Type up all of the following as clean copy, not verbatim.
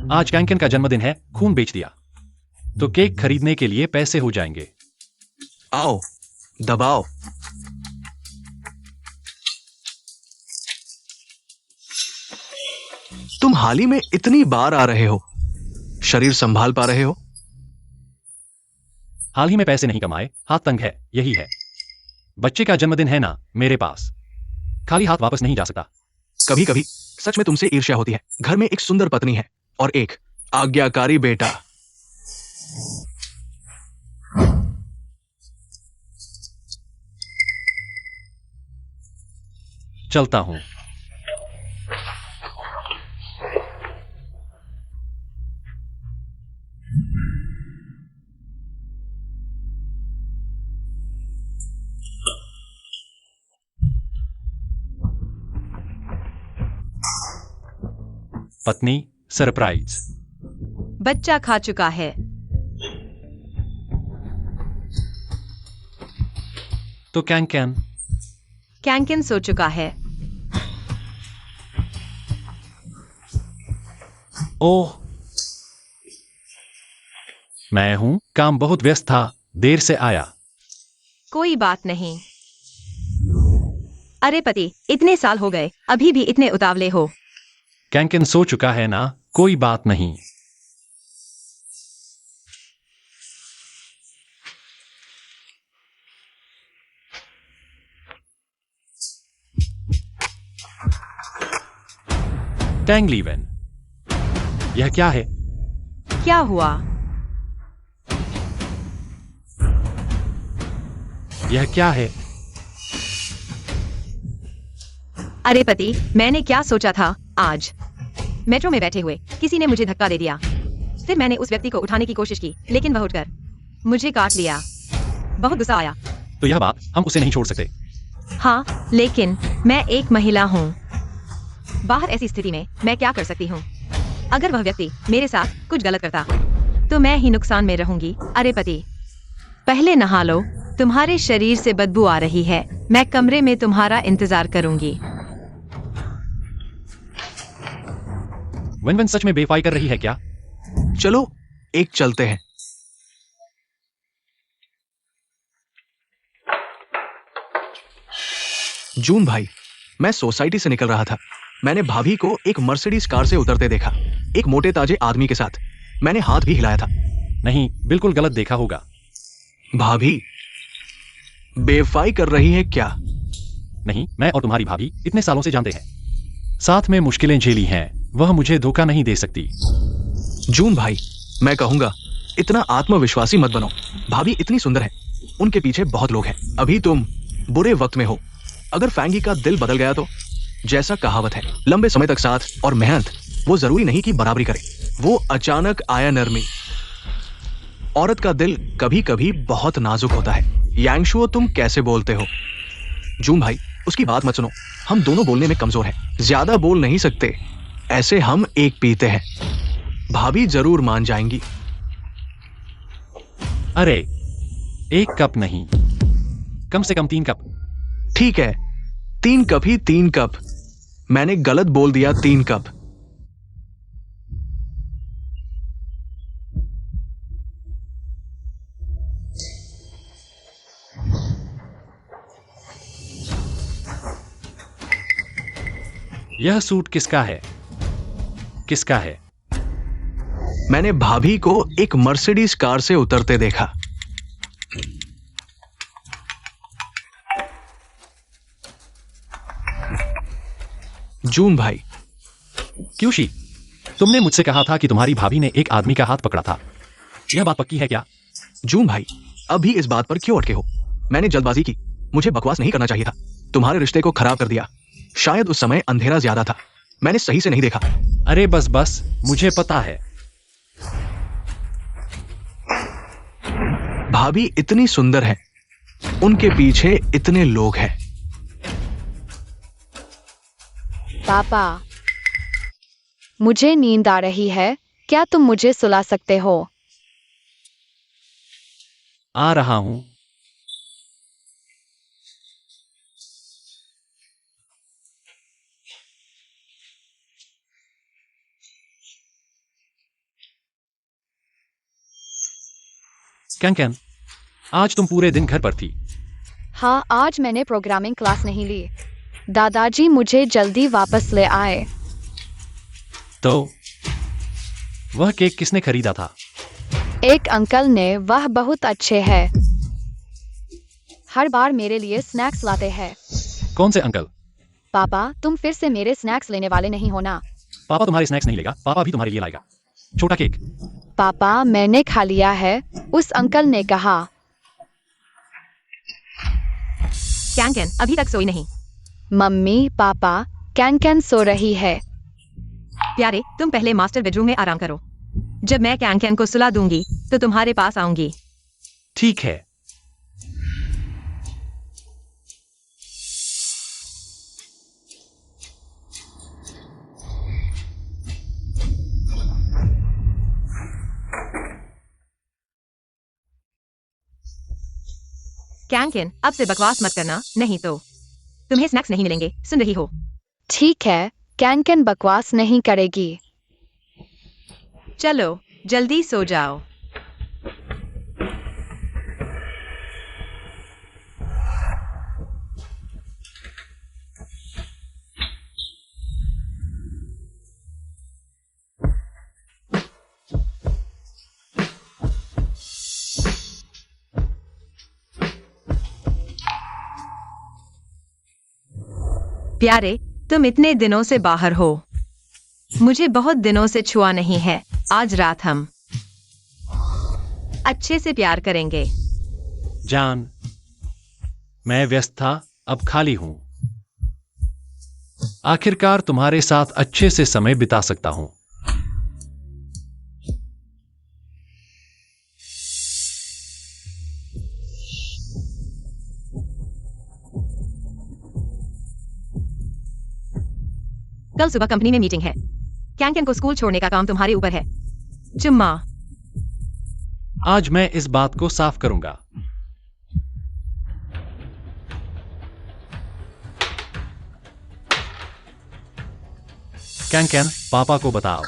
आज कैंकन का जन्मदिन है, खून बेच दिया तो केक खरीदने के लिए पैसे हो जाएंगे। आओ, दबाओ। तुम हाल ही में इतनी बार आ रहे हो, शरीर संभाल पा रहे हो? हाल ही में पैसे नहीं कमाए, हाथ तंग है, यही है। बच्चे का जन्मदिन है ना मेरे पास, खाली हाथ वापस नहीं जा सकता। कभी कभी सच में तुमसे ईर्ष्या होती है। घर में एक सुंदर पत्नी है और एक आज्ञाकारी बेटा। चलता हूं। पत्नी, सरप्राइज। बच्चा खा चुका है। तो कैंकन? कैंकन सो चुका है। ओह, मैं हूं, काम बहुत व्यस्त था, देर से आया। कोई बात नहीं। अरे पति, इतने साल हो गए, अभी भी इतने उतावले हो। कैंकन सो चुका है ना, कोई बात नहीं। टैंगलीवन, यह क्या है? क्या हुआ? यह क्या है? अरे पति, मैंने क्या सोचा था, आज मेट्रो में बैठे हुए किसी ने मुझे धक्का दे दिया। फिर मैंने उस व्यक्ति को उठाने की कोशिश की, लेकिन वह उठकर मुझे काट लिया। बहुत गुस्सा आया। तो यह बात हम उसे नहीं छोड़ सकते। हाँ, लेकिन मैं एक महिला हूँ। बाहर ऐसी स्थिति में मैं क्या कर सकती हूँ? अगर वह व्यक्ति मेरे साथ कुछ गलत करता तो मैं ही नुकसान में रहूंगी। अरे पति, पहले नहा लो, तुम्हारे शरीर से बदबू आ रही है। मैं कमरे में तुम्हारा इंतजार करूंगी। वन वन सच में बेवफाई कर रही है क्या? चलो एक चलते हैं। जून भाई, मैं सोसाइटी से निकल रहा था। मैंने भाभी को एक मर्सिडीज कार से उतरते देखा, एक मोटे ताजे आदमी के साथ। मैंने हाथ भी हिलाया था। नहीं, बिल्कुल गलत देखा होगा। भाभी बेवफाई कर रही है क्या? नहीं, मैं और तुम्हारी भाभी इतने सालों से जानते हैं, साथ में मुश्किलें झेली हैं, वह मुझे धोखा नहीं दे सकती। जून भाई, मैं कहूंगा इतना आत्मविश्वासी मत बनो। भाभी इतनी सुंदर है, उनके पीछे बहुत लोग हैं। अभी तुम बुरे वक्त में हो। अगर फैंगी का दिल बदल गया तो, जैसा कहावत है, लंबे समय तक साथ और मेहनत वो जरूरी नहीं कि बराबरी करे, वो अचानक आया नरमी। औरत का दिल कभी कभी बहुत नाजुक होता है। यांगशुओ, तुम कैसे बोलते हो? जून भाई, उसकी बात मत सुनो। हम दोनों बोलने में कमजोर हैं, ज्यादा बोल नहीं सकते। ऐसे हम एक पीते हैं, भाभी जरूर मान जाएंगी। अरे, एक कप नहीं, कम से कम 3 कप। ठीक है, 3 कप ही 3 कप। मैंने गलत बोल दिया, 3 कप। यह सूट किसका है? किसका है? मैंने भाभी को एक मर्सिडीज कार से उतरते देखा। जून भाई, क्यूशी, तुमने मुझसे कहा था कि तुम्हारी भाभी ने एक आदमी का हाथ पकड़ा था, यह बात पक्की है क्या? जून भाई, अभी इस बात पर क्यों अटके हो? मैंने जल्दबाजी की, मुझे बकवास नहीं करना चाहिए था। तुम्हारे रिश्ते को खराब कर दिया। शायद उस समय अंधेरा ज्यादा था, मैंने सही से नहीं देखा। अरे बस बस, मुझे पता है। भाभी इतनी सुंदर है, उनके पीछे इतने लोग हैं। पापा, मुझे नींद आ रही है, क्या तुम मुझे सुला सकते हो? आ रहा हूं। कैन आज तुम पूरे दिन घर पर थी। हाँ, आज मैंने प्रोग्रामिंग क्लास नहीं ली। दादाजी मुझे जल्दी वापस ले आए। तो वह केक किसने खरीदा था? एक अंकल ने, वह बहुत अच्छे हैं। हर बार मेरे लिए स्नैक्स लाते हैं। कौन से अंकल? पापा, तुम फिर से मेरे स्नैक्स लेने वाले नहीं हो ना? पापा तुम्हारे स्नैक्स नहीं लेगा, पापा भी तुम्हारे लिए लाएगा छोटा केक। पापा, मैंने खा लिया है, उस अंकल ने कहा। कैन अभी तक सोई नहीं। मम्मी, पापा, कैन सो रही है। प्यारे, तुम पहले मास्टर बेडरूम में आराम करो। जब मैं कैन को सुला दूंगी तो तुम्हारे पास आऊंगी। ठीक है। कैन अब से बकवास मत करना, नहीं तो तुम्हें स्नैक्स नहीं मिलेंगे, सुन रही हो? ठीक है, कैन बकवास नहीं करेगी। चलो जल्दी सो जाओ। प्यारे, तुम इतने दिनों से बाहर हो, मुझे बहुत दिनों से छुआ नहीं है। आज रात हम अच्छे से प्यार करेंगे। जान, मैं व्यस्त था, अब खाली हूं। आखिरकार तुम्हारे साथ अच्छे से समय बिता सकता हूं। कल सुबह कंपनी में मीटिंग है। कैन को स्कूल छोड़ने का काम तुम्हारे ऊपर है। चुम्मा। आज मैं इस बात को साफ करूंगा। कैन पापा को बताओ,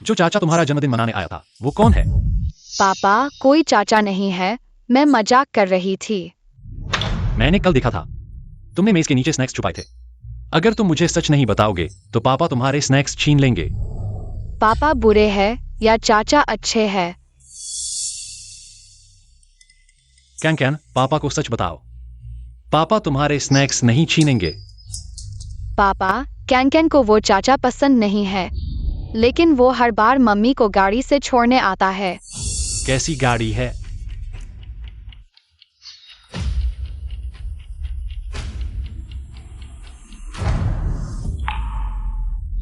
जो चाचा तुम्हारा जन्मदिन मनाने आया था वो कौन है? पापा, कोई चाचा नहीं है, मैं मजाक कर रही थी। मैंने कल देखा था, तुमने मेज के नीचे स्नैक्स छुपाए थे। अगर तुम मुझे सच नहीं बताओगे तो पापा तुम्हारे स्नैक्स छीन लेंगे। पापा बुरे हैं या चाचा अच्छे हैं? कैन पापा को सच बताओ, पापा तुम्हारे स्नैक्स नहीं छीनेंगे। पापा, कैन को वो चाचा पसंद नहीं है, लेकिन वो हर बार मम्मी को गाड़ी से छोड़ने आता है। कैसी गाड़ी है?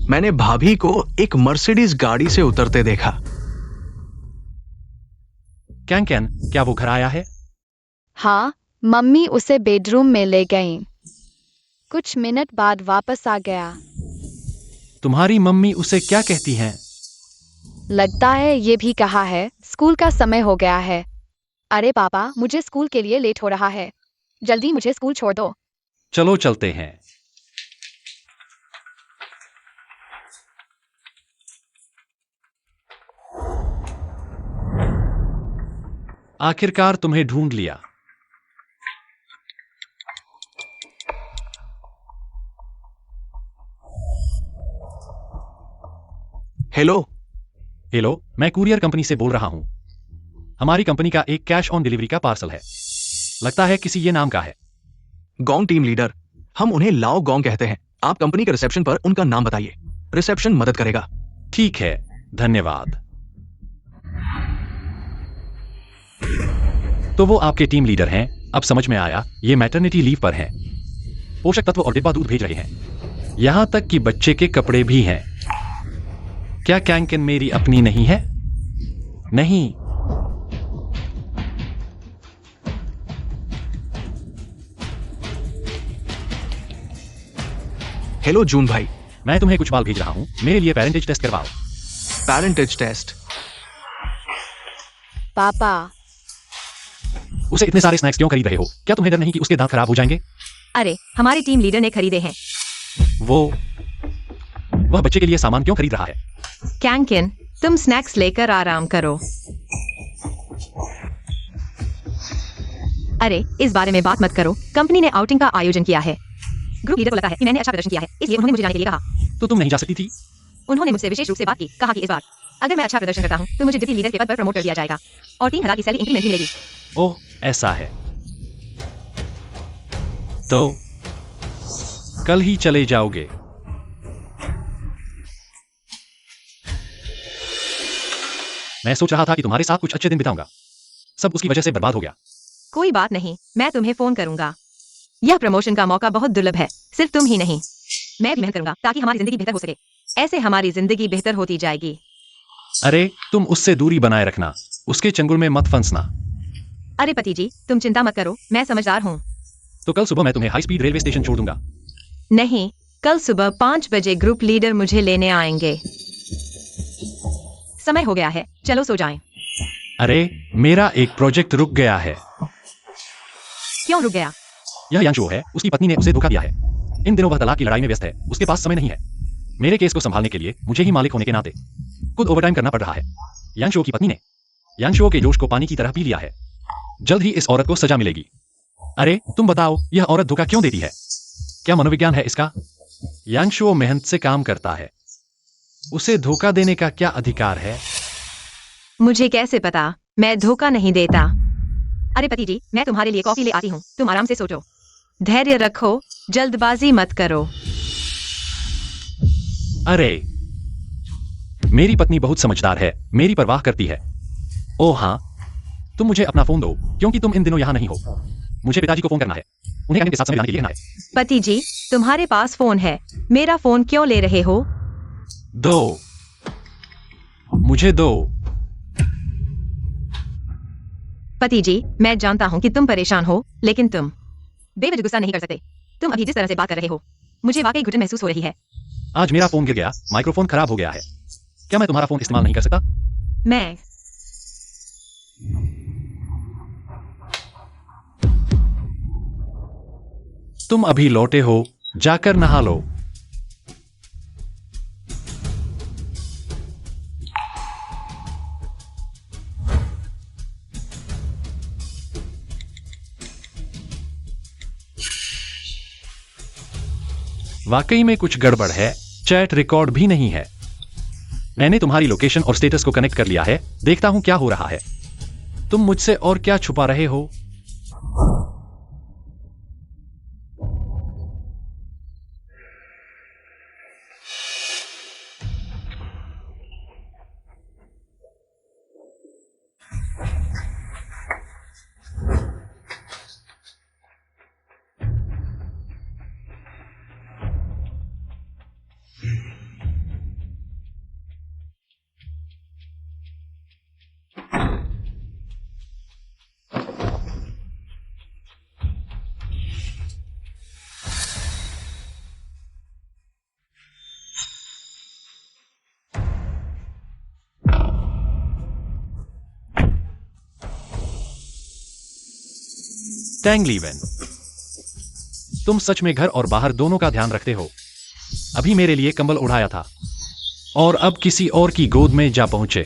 मैंने भाभी को एक मर्सिडीज गाड़ी से उतरते देखा। कैन क्या वो घर आया है? हाँ, मम्मी उसे बेडरूम में ले गईं। कुछ मिनट बाद वापस आ गया। तुम्हारी मम्मी उसे क्या कहती हैं? लगता है ये भी कहा है, स्कूल का समय हो गया है। अरे पापा, मुझे स्कूल के लिए लेट हो रहा है, जल्दी मुझे स्कूल छोड़ दो। चलो चलते हैं। आखिरकार तुम्हें ढूंढ लिया। हेलो, मैं कुरियर कंपनी से बोल रहा हूं। हमारी कंपनी का एक कैश ऑन डिलीवरी का पार्सल है। लगता है किसी ये नाम का है। गोंग टीम लीडर, हम उन्हें लाओ गोंग कहते हैं। आप कंपनी के रिसेप्शन पर उनका नाम बताइए, रिसेप्शन मदद करेगा। ठीक है, धन्यवाद। तो वो आपके टीम लीडर हैं। अब समझ में आया, ये मैटरनिटी लीव पर हैं। पोषक तत्व और डिब्बा दूध भेज रहे हैं, यहां तक कि बच्चे के कपड़े भी हैं। क्या कैन मेरी अपनी नहीं है? नहीं। हेलो जून भाई, मैं तुम्हें कुछ बाल भेज रहा हूं, मेरे लिए पेरेंटेज टेस्ट करवाओ। Parentage test? पापा, उसे इतने सारे स्नैक्स क्यों खरीद रहे हो? क्या तुम्हें डर नहीं कि उसके दांत खराब हो जाएंगे? अरे, हमारे टीम लीडर ने खरीदे हैं। वह बच्चे के लिए सामान क्यों खरीद रहा है? कैन तुम स्नैक्स लेकर आराम करो। अरे इस बारे में बात मत करो। कंपनी ने आउटिंग का आयोजन किया है। ग्रुप लीडर को लगा है कि मैंने अच्छा प्रदर्शन किया है, इसलिए उन्होंने मुझे जाने के लिए कहा। तो तुम नहीं जा सकती थी? उन्होंने मुझसे विशेष रूप से बात की, कहा कि इस बार अगर मैं अच्छा प्रदर्शन करता हूँ तो मुझे डिप्टी लीडर के पद पर प्रमोट कर दिया जाएगा और 3,000 की सैलरी इंक्रीमेंट भी मिलेगी। ओह, ऐसा है। तो कल ही चले जाओगे? मैं सोच रहा था कि तुम्हारे साथ कुछ अच्छे दिन बिताऊंगा, सब उसकी वजह से बर्बाद हो गया। कोई बात नहीं, मैं तुम्हें फोन करूंगा। यह प्रमोशन का मौका बहुत दुर्लभ है, सिर्फ तुम ही नहीं, मैं भी मेहनत करूंगा ताकि हमारी जिंदगी बेहतर हो सके। ऐसे हमारी जिंदगी बेहतर होती जाएगी। अरे तुम उससे दूरी बनाए रखना, उसके चंगुल में मत फंसना। अरे पति जी, तुम चिंता मत करो, मैं समझदार हूँ। तो कल सुबह मैं तुम्हें हाई स्पीड रेलवे स्टेशन छोड़ दूंगा। नहीं, कल सुबह 5 बजे ग्रुप लीडर मुझे लेने आएंगे। समय हो गया है, चलो सो जाएं। अरे मेरा एक प्रोजेक्ट रुक गया है। क्यों रुक गया? यह यांशुओ है, उसकी पत्नी ने उसे धोखा दिया है। इन दिनों वह तलाक की लड़ाई में व्यस्त है, उसके पास समय नहीं है। मेरे केस को संभालने के लिए मुझे ही मालिक होने के नाते खुद ओवरटाइम करना पड़ रहा है। यांशुओ की पत्नी ने यांशुओ के जोश को पानी की तरह पी लिया है। जल्द ही इस औरत को सजा मिलेगी। अरे तुम बताओ, यह औरत धोखा क्यों देती है? क्या मनोविज्ञान है इसका? यांशुओ मेहनत से काम करता है, उसे धोखा देने का क्या अधिकार है? मुझे कैसे पता? मैं धोखा नहीं देता। अरे पति जी, मैं तुम्हारे लिए कॉफी ले आती हूँ, तुम आराम से सोचो, धैर्य रखो, जल्दबाजी मत करो। अरे मेरी पत्नी बहुत समझदार है, मेरी परवाह करती है। ओह हाँ, तुम मुझे अपना फोन दो, क्योंकि तुम इन दिनों यहाँ नहीं हो। मुझे पिताजी को फोन करना है, उन्हें अन्य के साथ समय बिताने के लिए कहना है। पति जी, तुम्हारे पास फोन है, मेरा फोन क्यों ले रहे हो? दो, मुझे दो। पति जी, मैं जानता हूँ कि तुम परेशान हो, लेकिन तुम बेवजह गुस्सा नहीं कर सकते। तुम अभी जिस तरह से बात कर रहे हो, मुझे वाकई घुटन महसूस हो रही है। आज मेरा फोन गिर गया, माइक्रोफोन खराब हो गया है। क्या मैं तुम्हारा फोन इस्तेमाल नहीं कर सकता? मैं तुम अभी लौटे हो, जाकर नहा लो। वाकई में कुछ गड़बड़ है, चैट रिकॉर्ड भी नहीं है। मैंने तुम्हारी लोकेशन और स्टेटस को कनेक्ट कर लिया है, देखता हूं क्या हो रहा है। तुम मुझसे और क्या छुपा रहे हो? टैंग लीवेन, तुम सच में घर और बाहर दोनों का ध्यान रखते हो। अभी मेरे लिए कंबल उड़ाया था और अब किसी और की गोद में जा पहुंचे।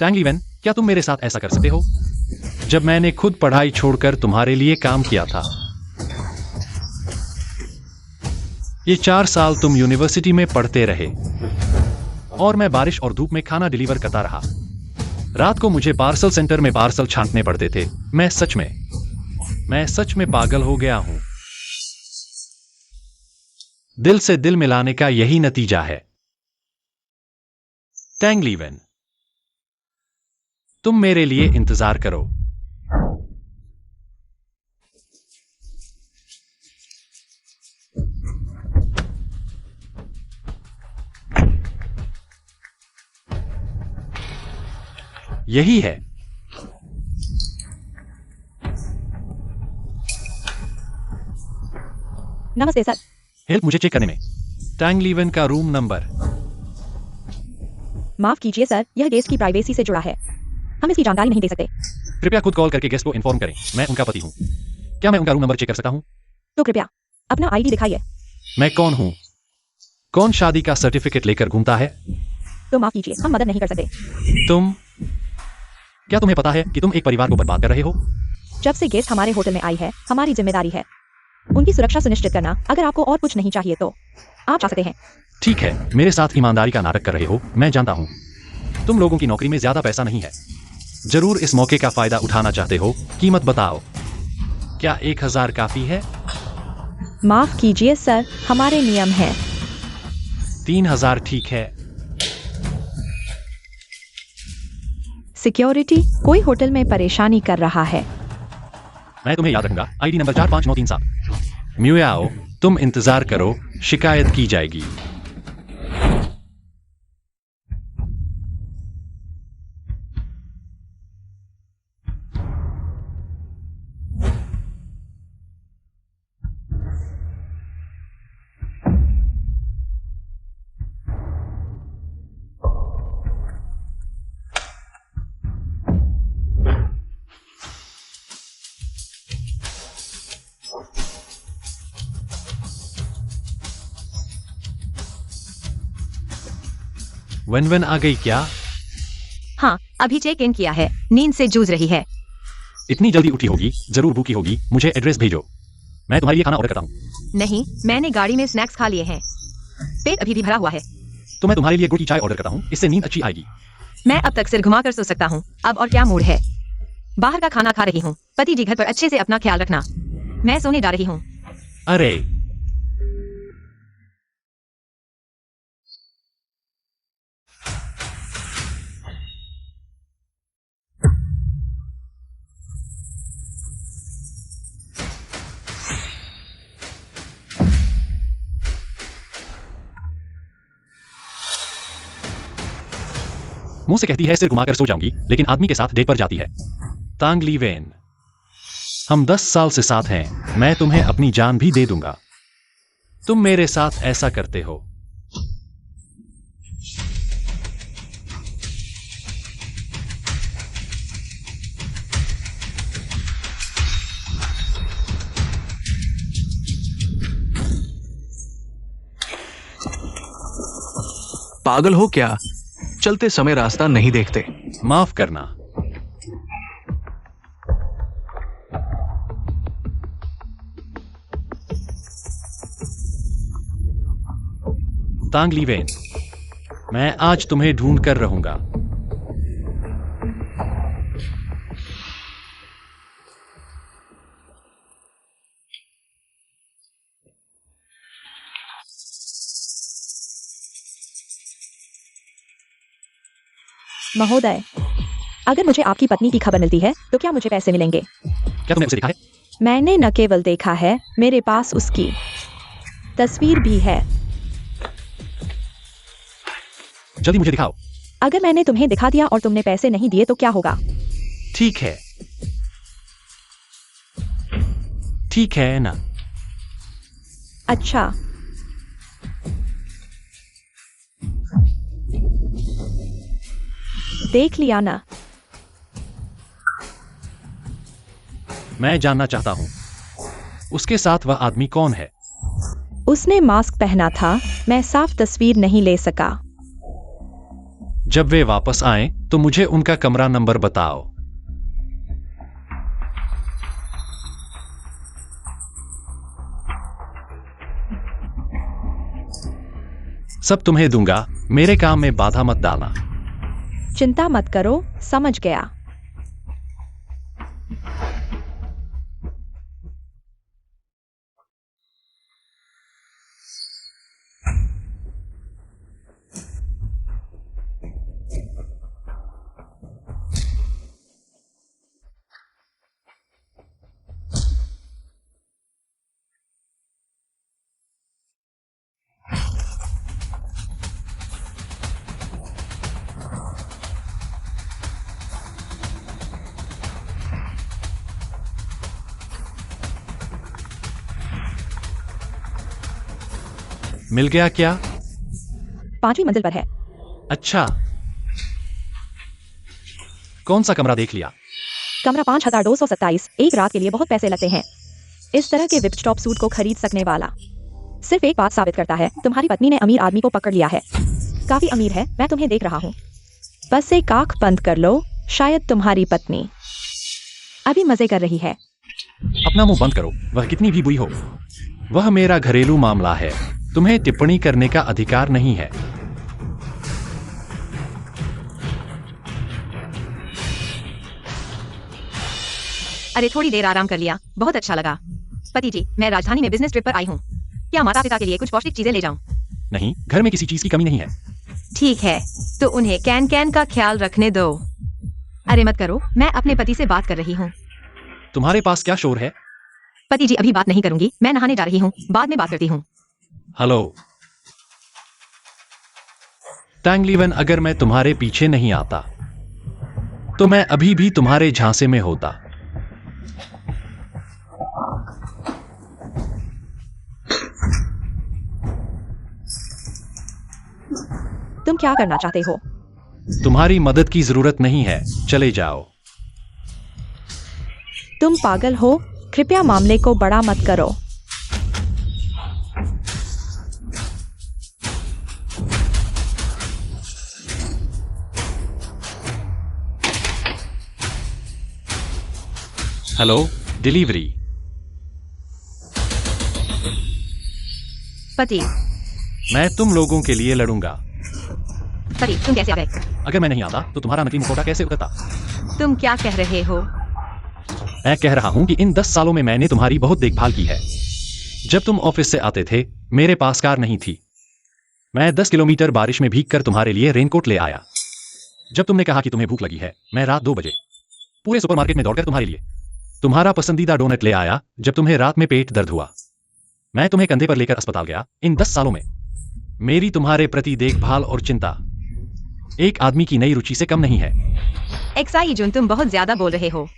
टैंग लीवेन, क्या तुम मेरे साथ ऐसा कर सकते हो? जब मैंने खुद पढ़ाई छोड़कर तुम्हारे लिए काम किया था। ये 4 साल तुम यूनिवर्सिटी में पढ़ते रहे और मैं बारिश और धूप में खाना डिलीवर करता रहा। रात को मुझे पार्सल सेंटर में पार्सल छांटने पड़ते थे। मैं सच में पागल हो गया हूं। दिल से दिल मिलाने का यही नतीजा है। टैंग लीवेन, तुम मेरे लिए इंतजार करो। यही है। नमस्ते सर। हेल्प मुझे चेक करने में। टैंग लीवेन का रूम नंबर। माफ कीजिए सर, यह गेस्ट की प्राइवेसी से जुड़ा है, हम इसकी जानकारी नहीं दे सकते। कृपया खुद कॉल करके गेस्ट को इन्फॉर्म करें, मैं उनका पति हूं। क्या मैं उनका रूम नंबर चेक कर सकता हूं? तो कृपया अपना आईडी दिखाइए। मैं कौन हूं? कौन शादी का सर्टिफिकेट लेकर घूमता है? तो माफ कीजिए, हम मदद नहीं कर सकते। तुम क्या तुम्हें पता है कि तुम एक परिवार को बर्बाद कर रहे हो? जब से गेस्ट हमारे होटल में आई है, हमारी जिम्मेदारी है उनकी सुरक्षा सुनिश्चित करना। अगर आपको और कुछ नहीं चाहिए तो आप जा सकते हैं। ठीक है, मेरे साथ ईमानदारी का नाटक कर रहे हो, मैं जानता हूँ। तुम लोगों की नौकरी में ज्यादा पैसा नहीं है। जरूर इस मौके का फायदा उठाना चाहते हो। कीमत बताओ, क्या 1000 काफी है? माफ कीजिए सर, हमारे नियम हैं। 3000 ठीक है। सिक्योरिटी, कोई होटल में परेशानी कर रहा है। मैं तुम्हें याद रखूंगा। ID number 45937। म्यूयाओ, तुम इंतजार करो, शिकायत की जाएगी। वन आ गई क्या? हाँ, अभी चेक इन किया है, नींद से जूझ रही है। इतनी जल्दी उठी होगी, जरूर भूखी होगी। मुझे एड्रेस भेजो, मैं तुम्हारे लिए खाना ऑर्डर करता हूँ। नहीं, मैंने गाड़ी में स्नैक्स खा लिए हैं, पेट अभी भी भरा हुआ है। तो मैं तुम्हारे लिए गुड़ की चाय ऑर्डर करता हूँ, इससे नींद अच्छी आएगी। मैं अब तक सिर घुमाकर सो सकता हूँ, अब और क्या मूड है। बाहर का खाना खा रही हूँ। पति जी, घर पर अच्छे से अपना ख्याल रखना। मैं सोने जा रही हूँ। अरे, मुंह से कहती है सिर घुमाकर सो जाऊंगी, लेकिन आदमी के साथ डेट पर जाती है। तांग ली वेन, हम 10 साल से साथ हैं। मैं तुम्हें अपनी जान भी दे दूंगा। तुम मेरे साथ ऐसा करते हो। पागल हो क्या? चलते समय रास्ता नहीं देखते। माफ करना। तांग ली वेन, मैं आज तुम्हें ढूंढ कर रहूंगा। महोदय, अगर मुझे आपकी पत्नी की खबर मिलती है तो क्या मुझे पैसे मिलेंगे? क्या तुमने उसे देखा है? मैंने न केवल देखा है, मेरे पास उसकी तस्वीर भी है। जल्दी मुझे दिखाओ। अगर मैंने तुम्हें दिखा दिया और तुमने पैसे नहीं दिए तो क्या होगा? ठीक है, ठीक है ना। अच्छा, देख लिया ना। मैं जानना चाहता हूं, उसके साथ वह आदमी कौन है? उसने मास्क पहना था, मैं साफ तस्वीर नहीं ले सका। जब वे वापस आएं तो मुझे उनका कमरा नंबर बताओ। सब तुम्हें दूंगा, मेरे काम में बाधा मत डालना। चिंता मत करो, समझ गया। मिल गया क्या? 5वीं मंजिल पर है। अच्छा, कौन सा कमरा देख लिया? कमरा 5227। एक रात के लिए बहुत पैसे लगते हैं। इस तरह के विप टॉप सूट को खरीद सकने वाला सिर्फ एक बात साबित करता है, तुम्हारी पत्नी ने अमीर आदमी को पकड़ लिया है। काफी अमीर है, मैं तुम्हें देख रहा हूँ। बस एक आंख बंद कर लो, शायद तुम्हारी पत्नी अभी मजे कर रही है। अपना मुंह बंद करो, वह कितनी भी बुरी हो। वह मेरा घरेलू मामला है, तुम्हें टिप्पणी करने का अधिकार नहीं है। अरे थोड़ी देर आराम कर लिया, बहुत अच्छा लगा। पति जी, मैं राजधानी में बिजनेस ट्रिप पर आई हूँ। क्या माता पिता के लिए कुछ पौष्टिक चीजें ले जाऊं? नहीं, घर में किसी चीज की कमी नहीं है। ठीक है, तो उन्हें कैन कैन का ख्याल रखने दो। अरे मत करो, मैं अपने पति से बात कर रही हूँ। तुम्हारे पास क्या शोर है? पति जी, अभी बात नहीं करूंगी, मैं नहाने जा रही हूँ, बाद में बात करती हूँ। हेलो टैंगलीवन, अगर मैं तुम्हारे पीछे नहीं आता तो मैं अभी भी तुम्हारे झांसे में होता। तुम क्या करना चाहते हो? तुम्हारी मदद की जरूरत नहीं है, चले जाओ। तुम पागल हो, कृपया मामले को बड़ा मत करो। Hello, delivery. पति, मैं तुम लोगों के लिए लड़ूंगा। पति, तुम कैसे आ गए? अगर मैं नहीं आता तो तुम्हारा नकली मुखौटा कैसे उतरता? तुम क्या कह रहे हो? मैं कह रहा हूं कि इन 10 सालों में मैंने तुम्हारी बहुत देखभाल की है। जब तुम ऑफिस से आते थे, मेरे पास कार नहीं थी। मैं 10 किलोमीटर बारिश में भीगकर तुम्हारे लिए रेनकोट ले आया। जब तुमने कहा कि तुम्हें भूख लगी है, मैं रात 2 बजे पूरे सुपरमार्केट में दौड़कर तुम्हारे लिए तुम्हारा पसंदीदा डोनट ले आया। जब तुम्हें रात में पेट दर्द हुआ, मैं तुम्हें कंधे पर लेकर अस्पताल गया। इन 10 सालों में मेरी तुम्हारे प्रति देखभाल और चिंता एक आदमी की नई रुचि से कम नहीं है। एक्साई जून, तुम बहुत ज्यादा बोल रहे हो।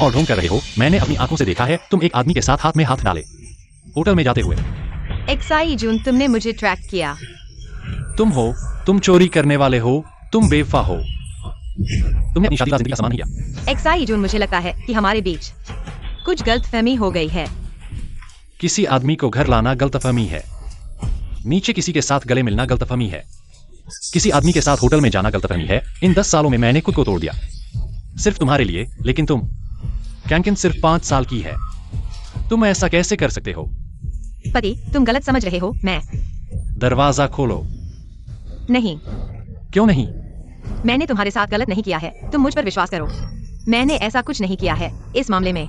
और ढोंग कर रहे हो। मैंने अपनी आंखों से देखा है तुम एक आदमी के साथ हाथ में हाथ डाले होटल में जाते हुए। एक्साई जून, तुमने मुझे ट्रैक किया। तुम चोरी करने वाले हो, तुम बेवफा हो। तुमने अपनी शादीदा जिंदगी का सामान नहीं किया। एक्साई जून, मुझे लगता है कि हमारे बीच कुछ गलतफहमी हो गई है। किसी आदमी को घर लाना गलतफहमी है। नीचे किसी के साथ गले मिलना गलतफहमी है। किसी आदमी के साथ होटल में जाना गलतफहमी है। इन 10 सालों में मैंने खुद को तोड़ दिया, सिर्फ तुम्हारे लिए। लेकिन तुम कैंकिन सिर्फ 5 साल की है। तुम ऐसा कैसे कर सकते हो? पति, तुम गलत समझ रहे हो। मैं दरवाजा खोलो। नहीं, क्यों नहीं? मैंने तुम्हारे साथ गलत नहीं किया है, तुम मुझ पर विश्वास करो। मैंने ऐसा कुछ नहीं किया है। इस मामले में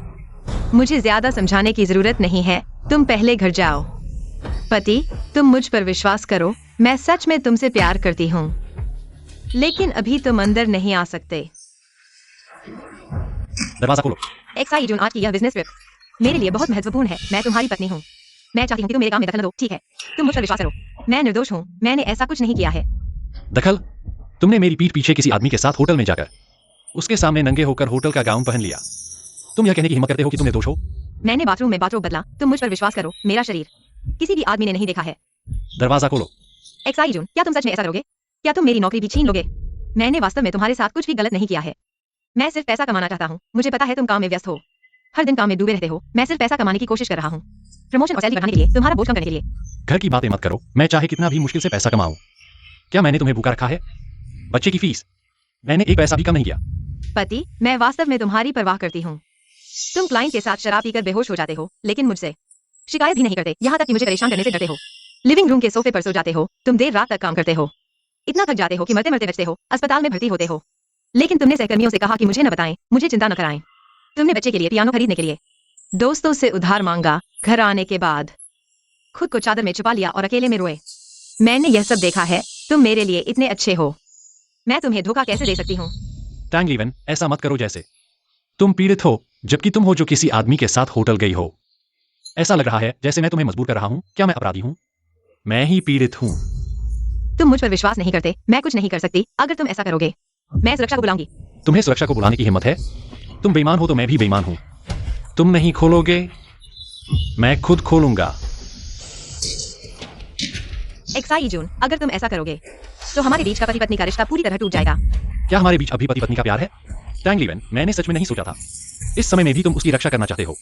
मुझे ज्यादा समझाने की जरूरत नहीं है, तुम पहले घर जाओ। पति, तुम मुझ पर विश्वास करो, मैं सच में तुमसे प्यार करती हूँ, लेकिन अभी तुम अंदर नहीं आ सकते। दरवाजा खोलो। एक्साई जून, आज की यह बिजनेस ट्रिप मेरे लिए बहुत महत्वपूर्ण है। मैं तुम्हारी पत्नी हूँ, मैं चाहती हूँ कि तुम मेरे काम में दखल दो। ठीक है, तुम मुझ पर विश्वास करो, मैं निर्दोष हूँ, मैंने ऐसा कुछ नहीं किया है। दखल? तुमने मेरी पीठ पीछे किसी आदमी के साथ होटल में जाकर उसके सामने नंगे होकर होटल का गाउन पहन लिया। तुम यह कहने की हिम्मत करते हो कि तुम निर्दोष हो? मैंने बाथरूम में बाथरोब बदला, तुम मुझ पर विश्वास करो, मेरा शरीर किसी भी आदमी ने नहीं देखा है। दरवाजा खोलो। एक्साई जून, क्या तुम सच में ऐसा करोगे? क्या तुम मेरी नौकरी भी छीन लोगे? मैंने वास्तव में तुम्हारे साथ कुछ भी गलत नहीं किया है। मैं सिर्फ पैसा कमाना चाहता हूँ। मुझे पता है तुम काम में व्यस्त हो, हर दिन काम में डूबे रहते हो। मैं सिर्फ पैसा कमाने की कोशिश कर रहा हूँ, प्रमोशन और सैलरी बढ़ाने के लिए, तुम्हारा बोझ कम करने के लिए। घर की बातें मत करो। मैं चाहे कितना भी मुश्किल से पैसा कमाऊं, क्या मैंने तुम्हें भूखा रखा है? बच्चे की फीस मैंने एक पैसा भी कम नहीं किया। पति, मैं वास्तव में तुम्हारी परवाह करती हूँ। तुम क्लाइंट के साथ शराब पीकर बेहोश हो जाते हो, लेकिन मुझसे शिकायत भी नहीं करते, यहाँ तक कि मुझे परेशान करने से डरते हो। लिविंग रूम के सोफे पर सो जाते हो, तुम देर रात तक काम करते हो, इतना थक जाते हो कि मरते मरते बचते हो, अस्पताल में भर्ती होते हो। लेकिन तुमने सहकर्मियों से कहा कि मुझे न बताएं, मुझे चिंता न कराएं। तुमने बच्चे के लिए पियानो खरीदने के लिए दोस्तों से उधार मांगा। घर आने के बाद खुद को चादर में छुपा लिया और अकेले में रोए। मैंने यह सब देखा है। तुम मेरे लिए इतने अच्छे हो, मैं तुम्हें धोखा कैसे दे सकती हूँ? टैंगलीवन, ऐसा मत करो जैसे तुम पीड़ित हो, जबकि तुम हो जो किसी आदमी के साथ होटल गई हो। ऐसा लग रहा है जैसे मैं तुम्हें मजबूर कर रहा हूँ। क्या मैं अपराधी हूँ? मैं ही पीड़ित हूँ। तुम मुझ पर विश्वास नहीं करते, मैं कुछ नहीं कर सकती। अगर तुम ऐसा करोगे, मैं सुरक्षा को बुलाऊंगी। तुम्हें सुरक्षा को बुलाने की हिम्मत है? तुम बेईमान हो तो मैं भी बेईमान हूँ। तुम नहीं खोलोगे, मैं खुद खोलूंगा। एक्साई जून, अगर तुम ऐसा करोगे तो हमारे बीच का पति पत्नी का रिश्ता पूरी तरह टूट जाएगा। क्या हमारे बीच अभी पति पत्नी का प्यार है? टैंगलीवन, मैंने सच में नहीं सोचा था। इस समय में भी तुम उसकी रक्षा करना चाहते हो।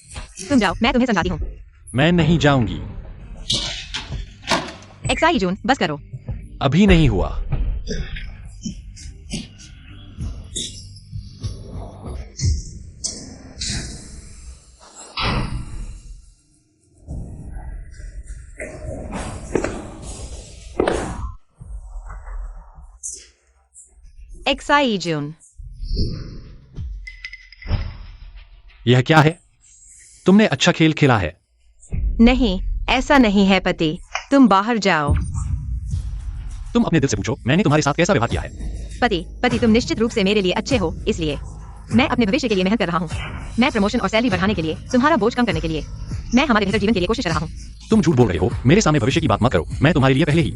तुम जाओ, मैं तुम्हें समझाती हूँ। मैं नहीं जाऊंगी। एक्साई जून, बस करो। अभी नहीं हुआ। एक्साई जून। यह क्या है? तुमने अच्छा खेल खेला है। नहीं, ऐसा नहीं है पति। तुम बाहर जाओ। तुम अपने दिल से पूछो, मैंने तुम्हारे साथ कैसा व्यवहार किया है? पति तुम निश्चित रूप से मेरे लिए अच्छे हो, इसलिए मैं अपने भविष्य के लिए मेहनत कर रहा हूँ। मैं प्रमोशन और सैलरी बढ़ाने के लिए, तुम्हारा बोझ कम करने के लिए, मैं हमारे बेहतर जीवन के लिए कोशिश कर रहा हूँ। तुम झूठ बोल रहे हो। मेरे सामने भविष्य की बात मत करो। मैं तुम्हारे लिए पहले ही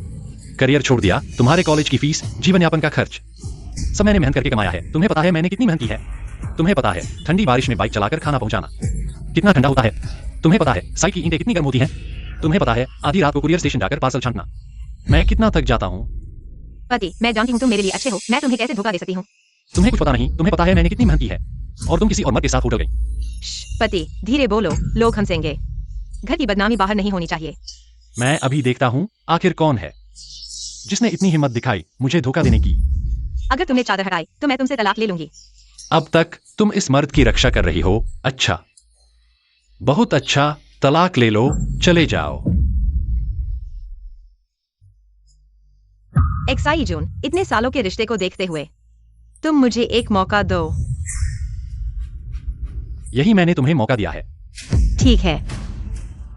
करियर छोड़ दिया, तुम्हारे कॉलेज की फीस, जीवन यापन का खर्च सब मैंने मेहनत करके कमाया है। तुम्हें पता है मैंने कितनी मेहनत की है? तुम्हें पता है ठंडी बारिश में बाइक चलाकर खाना पहुंचाना कितना ठंडा होता है? तुम्हें पता है साइट की ईंटें कितनी गर्म होती हैं? तुम्हें पता है आधी रात को कुरियर स्टेशन जाकर पार्सल छांटना मैं कितना थक जाता हूँ? पति, मैं जानती हूँ तुम मेरे लिए अच्छे हो, मैं तुम्हें कैसे धोखा दे सकती हूँ? तुम्हें कुछ पता नहीं। तुम्हें पता है मैंने कितनी मेहनत की है और तुम किसी और मर्द के साथ होटल गई। पति, धीरे बोलो, लोग हंसेंगे। घर की बदनामी बाहर नहीं होनी चाहिए। मैं अभी देखता हूँ आखिर कौन है जिसने इतनी हिम्मत दिखाई मुझे धोखा देने की। अगर तुमने चादर हटाई तो मैं तुमसे तलाक ले लूंगी। अब तक तुम इस मर्द की रक्षा कर रही हो। अच्छा, बहुत अच्छा, तलाक ले लो, चले जाओ। एक्साई जून, इतने सालों के रिश्ते को देखते हुए तुम मुझे एक मौका दो। यही मैंने तुम्हें मौका दिया है। ठीक है,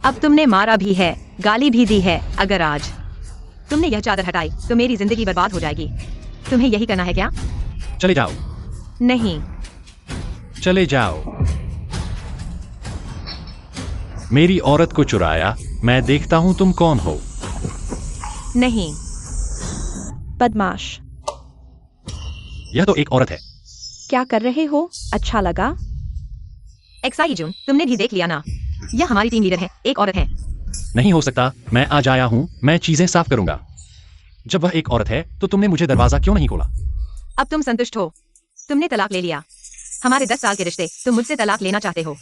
अब तुमने मारा भी है, गाली भी दी है। अगर आज तुमने यह चादर हटाई तो मेरी जिंदगी बर्बाद हो जाएगी। तुम्हें यही करना है क्या? चले जाओ, नहीं। चले जाओ। मेरी औरत को चुराया, मैं देखता हूं तुम कौन हो। नहीं। बदमाश। यह तो एक औरत है। क्या कर रहे हो? अच्छा लगा? एक्साई जून, तुमने भी देख लिया ना, यह हमारी टीम लीडर है, एक औरत है। नहीं हो सकता, मैं आज आया हूं, मैं चीजें साफ करूंगा। जब वह एक औरत है तो तुमने मुझे दरवाजा क्यों नहीं खोला? अब तुम संतुष्ट हो? तुमने तलाक ले लिया। हमारे 10 साल के रिश्ते, तुम मुझसे तलाक लेना चाहते हो,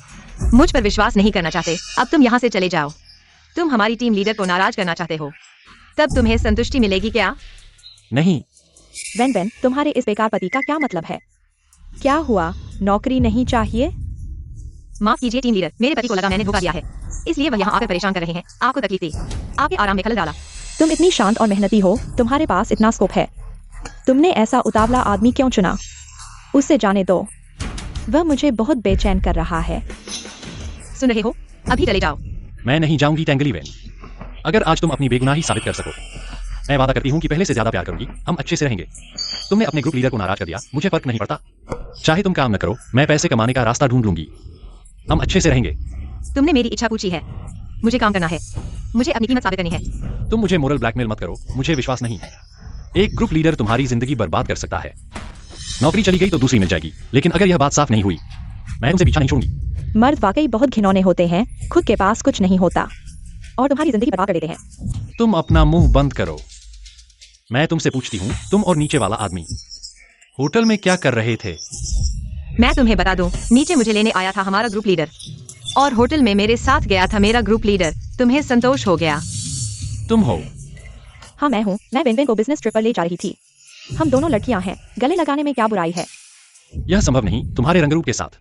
मुझ पर विश्वास नहीं करना चाहते। अब तुम यहाँ से चले जाओ। तुम हमारी टीम लीडर को नाराज करना चाहते हो, तब तुम्हें संतुष्टि मिलेगी क्या? नहीं। वेन, तुम्हारे इस बेकार पति का क्या मतलब है? क्या हुआ? नौकरी नहीं चाहिए? माफ कीजिए टीम लीडर, मेरे पति को लगा मैंने धोखा दिया है, इसलिए वह यहाँ आकर परेशान कर रहे हैं। आपको तकलीफ दी, आपके आराम में खलल डाला। तुम इतनी शांत और मेहनती हो, तुम्हारे पास इतना स्कोप है, तुमने ऐसा उतावला आदमी क्यों चुना? उसे जाने दो, वह मुझे बहुत बेचैन कर रहा है। सुन रहे हो? अभी चले जाओ। मैं नहीं जाऊंगी टेंगली वेन, अगर आज तुम अपनी बेगुनाही साबित कर सको। मैं वादा करती हूँ कि पहले से ज्यादा प्यार करूंगी, हम अच्छे से रहेंगे। तुमने अपने ग्रुप लीडर को नाराज कर दिया, मुझे फर्क नहीं पड़ता। चाहे तुम काम न करो, मैं पैसे कमाने का रास्ता ढूंढ लूंगी, हम अच्छे से रहेंगे। तुमने मेरी इच्छा पूछी है, मुझे काम करना है, मुझे अपनी कीमत साबित करनी है। तुम मुझे मोरल ब्लैकमेल मत करो, मुझे विश्वास नहीं है। एक ग्रुप लीडर तुम्हारी जिंदगी बर्बाद कर सकता है। नौकरी चली गई तो दूसरी मिल जाएगी, लेकिन अगर यह बात साफ नहीं हुई, मैं तुमसे पीछा नहीं छोड़ूंगी। मर्द वाकई बहुत घिनौने होते हैं, खुद के पास कुछ नहीं होता और तुम्हारी जिंदगी बर्बाद कर देते हैं। तुम अपना मुंह बंद करो। मैं तुमसे पूछती हूँ, तुम और नीचे वाला आदमी होटल में क्या कर रहे थे? मैं तुम्हें बता दूं, नीचे मुझे लेने आया था हमारा ग्रुप लीडर, और होटल में मेरे साथ गया था मेरा ग्रुप लीडर। तुम्हें संतोष हो गया? तुम हो? हाँ मैं हूँ, मैं वेन को बिजनेस ट्रिप पर ले जा रही थी। हम दोनों लड़कियां हैं, गले लगाने में क्या बुराई है? यह संभव नहीं, तुम्हारे रंगरूप के साथ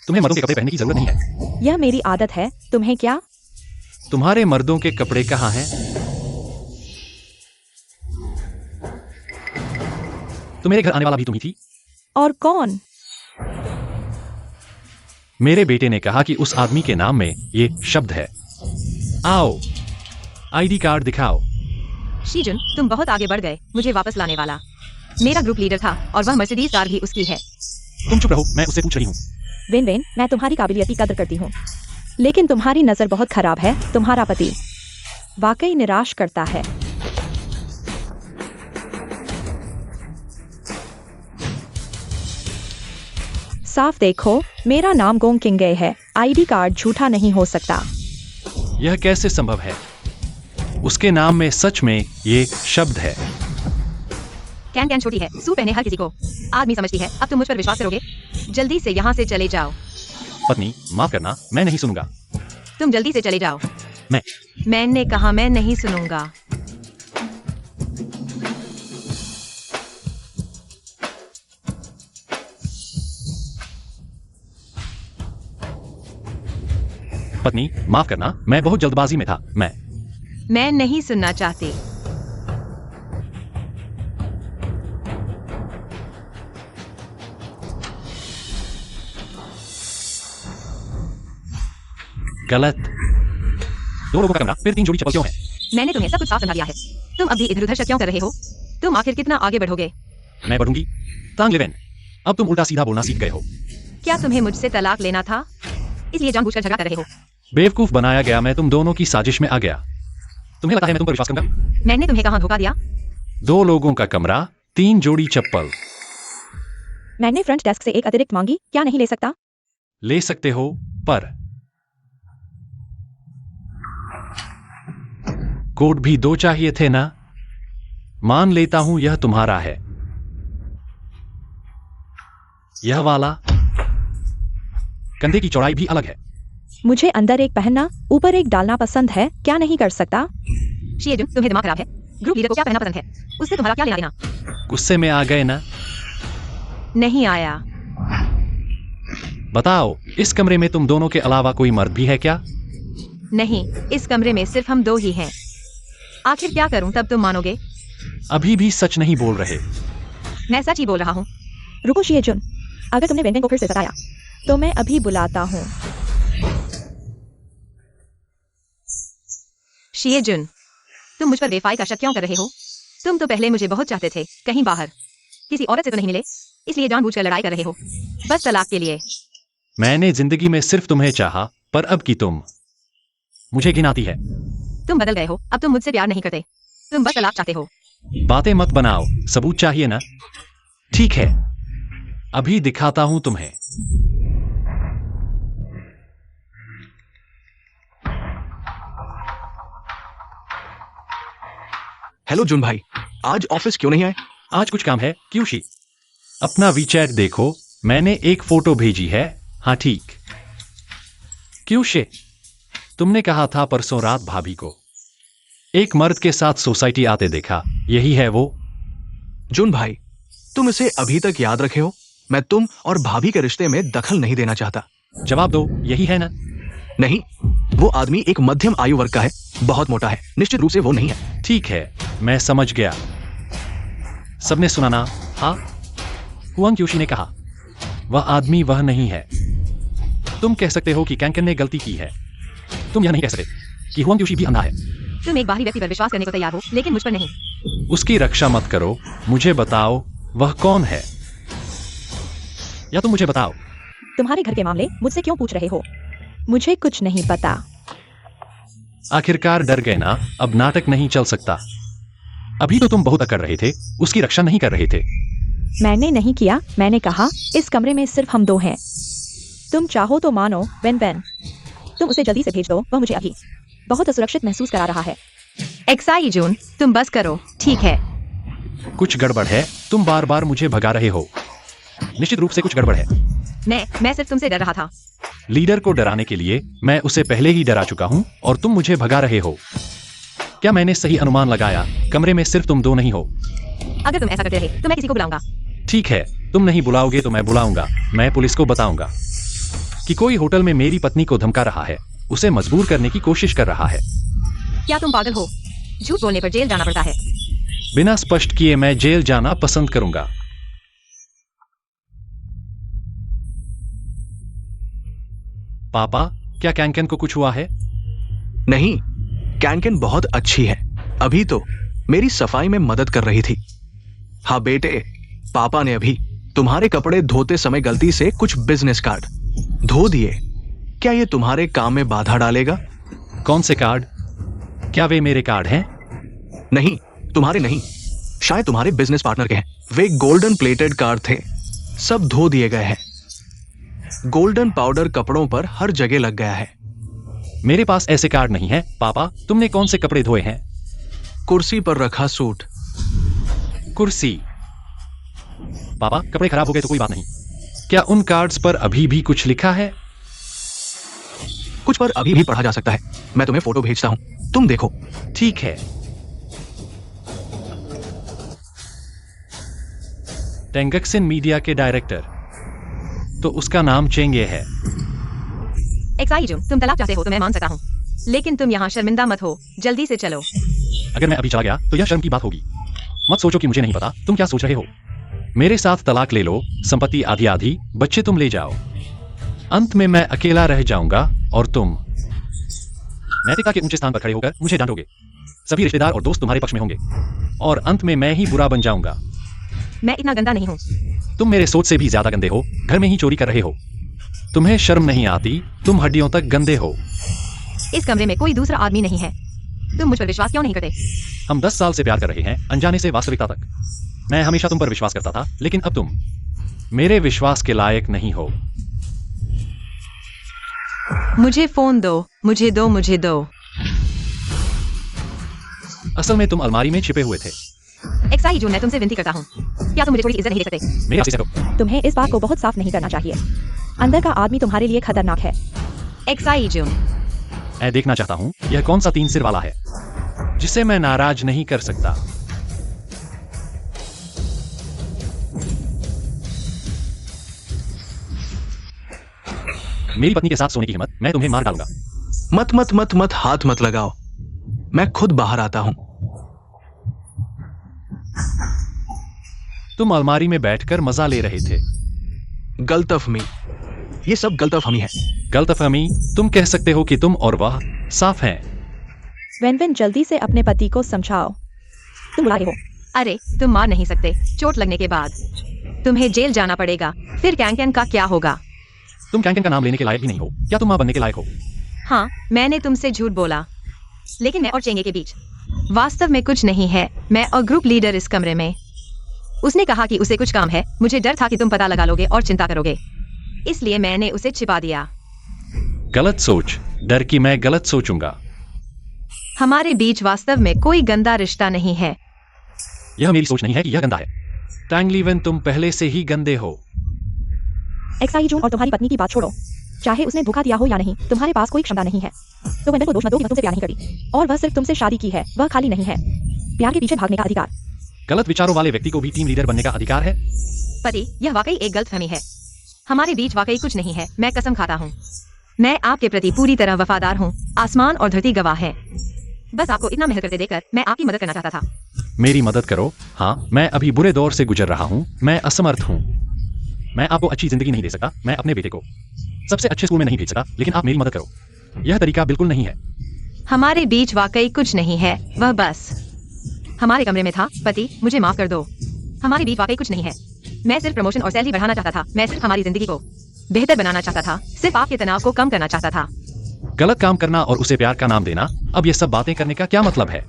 तुम्हें मर्दों के कपड़े पहनने की जरूरत नहीं है। यह मेरी आदत है, तुम्हें क्या? तुम्हारे मर्दों के कपड़े कहाँ हैं? तो मेरे घर आने वाला भी तुम ही थी? और कौन? मेरे बेटे ने कहा कि उस आदमी के नाम में ये शब्द है। आओ, आईडी कार्ड दिखाओ। शीजुन, तुम बहुत आगे बढ़ गए। मुझे वापस लाने वाला मेरा ग्रुप लीडर था, और वह मर्सिडीज कार भी उसकी है। तुम चुप रहो, मैं उससे पूछ रही हूँ। वेन, मैं तुम्हारी काबिलियत की कदर करती हूँ, लेकिन तुम्हारी नजर बहुत खराब है। तुम्हारा पति वाकई निराश करता है। साफ देखो, मेरा नाम गोंग किंगे है, आईडी कार्ड झूठा नहीं हो सकता। यह कैसे संभव है? उसके नाम में सच में ये शब्द है। कैन कैन छोटी है, सूट पहने हर किसी को आदमी समझती है। अब तुम मुझ पर विश्वास करोगे? जल्दी से यहाँ से चले जाओ। पत्नी, माफ करना, मैं नहीं सुनूंगा। तुम जल्दी से चले जाओ। मैंने कहा मैं नहीं सुनूंगा। पत्नी, माफ करना, मैं बहुत जल्दबाजी में था। मैं नहीं सुनना चाहती। गलत। 2 लोगों का कमरा, फिर 3 जोड़ी चप्पल क्यों है? मैंने तुम्हें सब कुछ साफ समझा दिया है। तुम अब भी इधर उधर शक क्यों कर रहे हो? तुम आखिर कितना आगे बढ़ोगे? मैं बढ़ूंगी। तांग लेवेन, अब तुम उल्टा सीधा बोलना सीख गए हो। क्या तुम्हें मुझसे तलाक लेना था, इसलिए जानबूझकर झगड़ा कर रहे हो? बेवकूफ बनाया गया, मैं तुम दोनों की साजिश में आ गया। तुम्हें लगता है मैं तुम पर विश्वास करूंगा? मैंने तुम्हें कहाँ धोखा दिया? 2 लोगों का कमरा, 3 जोड़ी चप्पल। मैंने फ्रंट डेस्क से एक अतिरिक्त मांगी, क्या नहीं ले सकता? ले सकते हो, पर कोट भी 2 चाहिए थे ना? मान लेता हूं यह तुम्हारा है। यह वाला कंधे की चौड़ाई भी अलग है। मुझे अंदर एक पहनना, ऊपर एक डालना पसंद है, क्या नहीं कर सकता? शिएजुन, तुम्हें दिमाग खराब है? ग्रुप लीडर को क्या पहनना पसंद है, उससे तुम्हारा क्या लेना देना? गुस्से में आ गए ना? नहीं आया। बताओ, इस कमरे में तुम दोनों के अलावा कोई मर्द भी है क्या? नहीं, इस कमरे में सिर्फ हम 2 ही हैं। आखिर क्या करूं तब तुम मानोगे? अभी भी सच नहीं बोल रहे। मैं सच ही बोल रहा हूँ। रुको शिएजुन, अगर तुमने वेंटेन को फिर से सताया तो मैं अभी बुलाता हूँ। शिएजुन, तुम मुझ पर बेफाई का शक क्यों कर रहे हो? तुम तो पहले मुझे बहुत चाहते थे, कहीं बाहर किसी औरत से तो नहीं मिले, इसलिए जानबूझकर लड़ाई कर रहे हो, बस तलाक के लिए। मैंने जिंदगी में सिर्फ तुम्हें चाहा, पर अब की तुम मुझे घिनाती है। तुम बदल गए हो, अब तुम मुझसे प्यार नहीं करते, तुम बस तलाक चाहते हो। बातें मत बनाओ, सबूत चाहिए ना? ठीक है, अभी दिखाता हूं तुम्हें। हेलो जुन भाई, आज ऑफिस क्यों नहीं आए? आज कुछ काम है, क्यूशी। अपना वीचैट देखो, मैंने एक फोटो भेजी है। हाँ ठीक। क्यूशे, तुमने कहा था परसों रात भाभी को एक मर्द के साथ सोसाइटी आते देखा, यही है वो? जुन भाई, तुम इसे अभी तक याद रखे हो? मैं तुम और भाभी के रिश्ते में दखल नहीं देना चाहता। जवाब दो, यही है ना? नहीं, वो आदमी एक मध्यम आयु वर्ग का है, बहुत मोटा है, निश्चित रूप से वो नहीं है। ठीक है, मैं समझ गया। सबने सुना ना? हाँ, हुआंग क्यूशी ने कहा वह आदमी वह नहीं है। तुम कह सकते हो कि कैंकन ने गलती की है, तुम यह नहीं कह सकते कि हुआंग क्यूशी भी अंधा है। तुम एक बाहरी व्यक्ति पर विश्वास करने को तैयार हो, लेकिन मुझ पर नहीं। उसकी रक्षा मत करो, मुझे बताओ वह कौन है, या तुम मुझे बताओ। तुम्हारे घर के मामले मुझसे क्यों पूछ रहे हो? मुझे कुछ नहीं पता। आखिरकार डर गए ना? अब नाटक नहीं चल सकता। अभी तो तुम बहुत अकड़ रहे थे, उसकी रक्षा नहीं कर रहे थे। मैंने नहीं किया, मैंने कहा इस कमरे में सिर्फ हम 2 हैं। तुम चाहो तो मानो वेन वेन, तुम उसे जल्दी से भेज दो, वह मुझे अभी बहुत असुरक्षित महसूस करा रहा है। एक्साई जून, तुम बस करो, ठीक है? कुछ गड़बड़ है, तुम बार बार मुझे भगा रहे हो। निश्चित रूप से कुछ गड़बड़ है। मैं सिर्फ तुमसे डर रहा था। लीडर को डराने के लिए मैं उसे पहले ही डरा चुका हूं और तुम मुझे भगा रहे हो। क्या मैंने सही अनुमान लगाया? कमरे में सिर्फ तुम 2 नहीं हो। अगर तुम ऐसा करते रहे तो मैं किसी को बुलाऊंगा। ठीक है, तुम नहीं बुलाओगे तो मैं बुलाऊंगा। मैं पुलिस को बताऊंगा कि कोई होटल में मेरी पत्नी को धमका रहा है, उसे मजबूर करने की कोशिश कर रहा है। क्या तुम पागल हो? झूठ बोलने पर जेल जाना पड़ता है। बिना स्पष्ट किए मैं जेल जाना पसंद करूंगा। पापा, क्या कैंकन को कुछ हुआ है? नहीं, कैंकन बहुत अच्छी है, अभी तो मेरी सफाई में मदद कर रही थी। हाँ बेटे, पापा ने अभी तुम्हारे कपड़े धोते समय गलती से कुछ बिजनेस कार्ड धो दिए। क्या ये तुम्हारे काम में बाधा डालेगा? कौन से कार्ड? क्या वे मेरे कार्ड हैं? नहीं, तुम्हारे नहीं, शायद तुम्हारे बिजनेस पार्टनर के हैं। वे गोल्डन प्लेटेड कार्ड थे, सब धो दिए गए हैं। गोल्डन पाउडर कपड़ों पर हर जगह लग गया है। मेरे पास ऐसे कार्ड नहीं है। पापा, तुमने कौन से कपड़े धोए हैं? कुर्सी पर रखा सूट। कुर्सी? पापा, कपड़े खराब हो गए तो कोई बात नहीं। क्या उन कार्ड्स पर अभी भी कुछ लिखा है? कुछ पर अभी भी पढ़ा जा सकता है। मैं तुम्हें फोटो भेजता हूं, तुम देखो। ठीक है। टेंगक्सिन मीडिया के डायरेक्टर, तो उसका नाम चेंगे है। एक्साई जून, तुम तलाक चाहते हो तो मैं मान सकता हूँ, लेकिन तुम यहाँ शर्मिंदा मत हो, जल्दी से चलो। अगर मैं अभी चला गया तो यह शर्म की बात होगी। मत सोचो कि मुझे नहीं पता तुम क्या सोच रहे हो। मेरे साथ तलाक ले लो, संपत्ति आधी आधी, बच्चे तुम ले जाओ। अंत में मैं अकेला रह जाऊंगा और तुम नैतिकता के ऊंचे स्थान पर खड़े होकर मुझे डांटोगे। सभी रिश्तेदार और दोस्त तुम्हारे पक्ष में होंगे और अंत में मैं ही बुरा बन जाऊंगा। मैं इतना गंदा नहीं हूँ। तुम मेरे सोच से भी ज्यादा गंदे हो। घर में ही चोरी कर रहे हो। तुम्हें शर्म नहीं आती? तुम हड्डियों तक गंदे हो। इस कमरे में कोई दूसरा आदमी नहीं है। तुम मुझ पर विश्वास क्यों नहीं करते? हम 10 साल से प्यार कर रहे हैं, अनजाने से वास्तविकता तक। मैं हमेशा तुम पर विश्वास करता था, लेकिन अब तुम मेरे विश्वास के लायक नहीं हो। मुझे फोन दो, मुझे दो, मुझे दो। असल में तुम अलमारी में छिपे हुए थे। एक्साई जून, मैं तुमसे विनती करता हूँ, क्या तुम मुझे थोड़ी इज्जत नहीं दे सकते? मेरे से करो। तुम्हें इस बात को बहुत साफ नहीं करना चाहिए। अंदर का आदमी तुम्हारे लिए खतरनाक है। एक्साई जून, मैं देखना चाहता हूँ यह कौन सा 3 सिर वाला है जिसे मैं नाराज नहीं कर सकता। मेरी पत्नी के साथ सोने की हिम्मत, मैं तुम्हें मार डालूंगा। मत मत मत मत हाथ मत लगाओ। मैं खुद बाहर आता हूं। तुम अलमारी में बैठकर मजा ले रहे थे। गलतफहमी, ये सब गलतफहमी है। गलतफहमी? तुम कह सकते हो कि तुम और वह साफ हैं। वेन जल्दी से अपने पति को समझाओ। तुम बुरा हो। अरे तुम मार नहीं सकते। चोट लगने के बाद तुम्हें जेल जाना पड़ेगा। फिर कैंकैन का क्या होगा? तुम कैंकन का नाम लेने के लायक भी नहीं हो। क्या तुम मां बनने के लायक हो? हाँ, मैंने तुमसे झूठ बोला, लेकिन मैं और चेंगे के बीच वास्तव में कुछ नहीं है। मैं और ग्रुप लीडर इस कमरे में। उसने कहा कि उसे कुछ काम है। मुझे डर था कि तुम पता लगा लोगे और चिंता करोगे, इसलिए मैंने उसे छिपा दिया। गलत सोच। डर कि मैं गलत सोचूंगा। हमारे बीच वास्तव में कोई गंदा रिश्ता नहीं है। यह मेरी सोच नहीं है कि यह गंदा है। टैंगलीवन, तुम पहले से ही गंदे हो। एक्साई जून और तुम्हारी पत्नी की बात छोड़ो। चाहे उसने धोखा दिया हो या नहीं, तुम्हारे पास कोई क्षमता नहीं है। तो वेंडर को दोष मत दो कि वह तुमसे प्यार नहीं करती, और वह सिर्फ तुमसे शादी की है। वह खाली नहीं है। प्यार के पीछे भागने का अधिकार। गलत विचारों वाले व्यक्ति को भी टीम लीडर बनने का अधिकार है। पति, यह वाकई एक गलतफहमी है। हमारे बीच वाकई कुछ नहीं है। मैं कसम खाता हूँ, मैं आपके प्रति पूरी तरह वफादार हूँ। आसमान और धरती गवाह है। बस आपको इतना मेहनत करते देखकर मैं आपकी मदद करना चाहता था। मेरी मदद करो। हाँ, मैं अभी बुरे दौर से गुजर रहा हूँ। मैं असमर्थ हूँ। मैं आपको अच्छी जिंदगी नहीं दे सकता। मैं अपने बेटे को सबसे अच्छे स्कूल में नहीं भेज सकता, लेकिन आप मेरी मदद करो। यह तरीका बिल्कुल नहीं है। हमारे बीच वाकई कुछ नहीं है। वह बस हमारे कमरे में था। पति, मुझे माफ कर दो। हमारे बीच वाकई कुछ नहीं है। मैं सिर्फ प्रमोशन और सैलरी बढ़ाना चाहता था। मैं सिर्फ हमारी जिंदगी को बेहतर बनाना चाहता था। सिर्फ आपके तनाव को कम करना चाहता था। गलत काम करना और उसे प्यार का नाम देना, अब ये सब बातें करने का क्या मतलब है?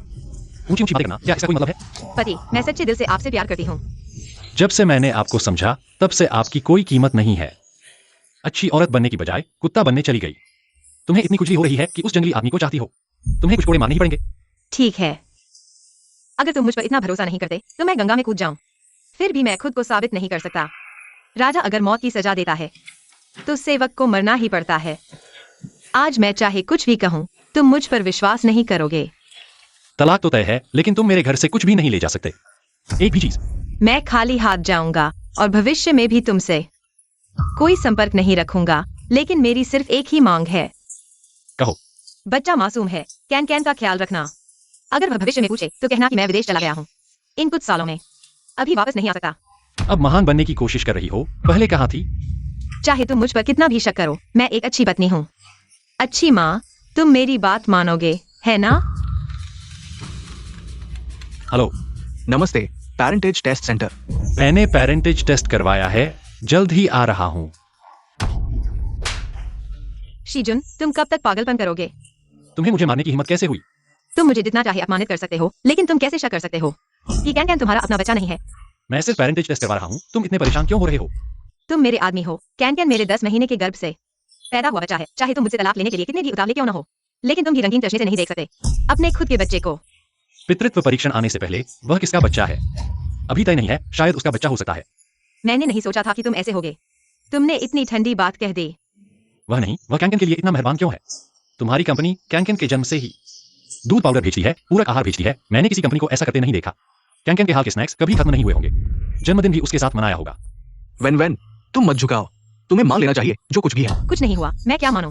ऊंची ऊंची बातें करना, क्या इसका कोई मतलब है? पति, मैं सच्चे दिल से आपसे प्यार करती हूँ। जब से मैंने आपको समझा, तब से आपकी कोई कीमत नहीं है। अच्छी औरत बनने की बजाय कुत्ता बनने चली गई। तुम्हें इतनी खुजली हो रही है कि उस जंगली आदमी को चाहती हो। तुम्हें कुछ कोड़े मारने ही पड़ेंगे। ठीक है, अगर तुम मुझ पर इतना भरोसा नहीं करते तो मैं गंगा में कूद जाऊं। फिर भी मैं खुद को साबित नहीं कर सकता। राजा अगर मौत की सजा देता है तो सेवक को मरना ही पड़ता है। आज मैं चाहे कुछ भी कहूं, तुम मुझ पर विश्वास नहीं करोगे। तलाक तो तय है, लेकिन तुम मेरे घर से कुछ भी नहीं ले जा सकते। एक भी चीज। मैं खाली हाथ जाऊंगा और भविष्य में भी तुमसे कोई संपर्क नहीं रखूंगा। लेकिन मेरी सिर्फ एक ही मांग है। कहो। बच्चा मासूम है। कैन कैन का ख्याल रखना। अगर वह भविष्य में पूछे तो कहना कि मैं विदेश चला गया हूँ इन कुछ सालों में, अभी वापस नहीं आ सकता। अब महान बनने की कोशिश कर रही हो। पहले कहाँ थी? चाहे तुम मुझ पर कितना भी शक करो, मैं एक अच्छी पत्नी हूँ, अच्छी माँ। तुम मेरी बात मानोगे, है ना? हेलो। नमस्ते, पेरेंटेज टेस्ट सेंटर। मैंने पेरेंटेज टेस्ट करवाया है। जल्द ही आ रहा हूँ। शीजुन, तुम कब तक पागलपन करोगे? तुम्हें मुझे मारने की हिम्मत कैसे हुई? तुम मुझे जितना चाहे अपमानित कर सकते हो, लेकिन तुम कैसे शक कर सकते हो कि कैन कैन तुम्हारा अपना बच्चा नहीं है? मैं सिर्फ पेरेंटेज टेस्ट करवा रहा हूँ। तुम इतने परेशान क्यों हो रहे हो? तुम मेरे आदमी हो। कैन कैन मेरे 10 महीने के गर्भ से पैदा हुआ बच्चा है। चाहे तुम मुझसे तलाक लेने के लिए कितने भी उतावले क्यों न हो, लेकिन तुम भी रंगीन चश्मे से नहीं देख सकते अपने खुद के बच्चे को। पितृत्व परीक्षण आने से पहले वह किसका बच्चा है अभी तय नहीं है। शायद उसका बच्चा हो सकता है। मैंने नहीं सोचा था कि तुम ऐसे होगे। तुमने इतनी ठंडी बात कह दी। वह नहीं, वह कैंकन के लिए इतना मेहरबान क्यों है? तुम्हारी कंपनी कैंकन के जन्म से ही दूध पाउडर भेजती है, पूरक आहार भेजती है। मैंने किसी कंपनी को ऐसा करते नहीं देखा। कैंकन के हाल के स्नैक्स कभी खत्म नहीं हुए होंगे। जन्मदिन भी उसके साथ मनाया होगा। वेन तुम मत झुकाओ। तुम्हें मान लेना चाहिए जो कुछ भी है। कुछ नहीं हुआ, मैं क्या मानूं?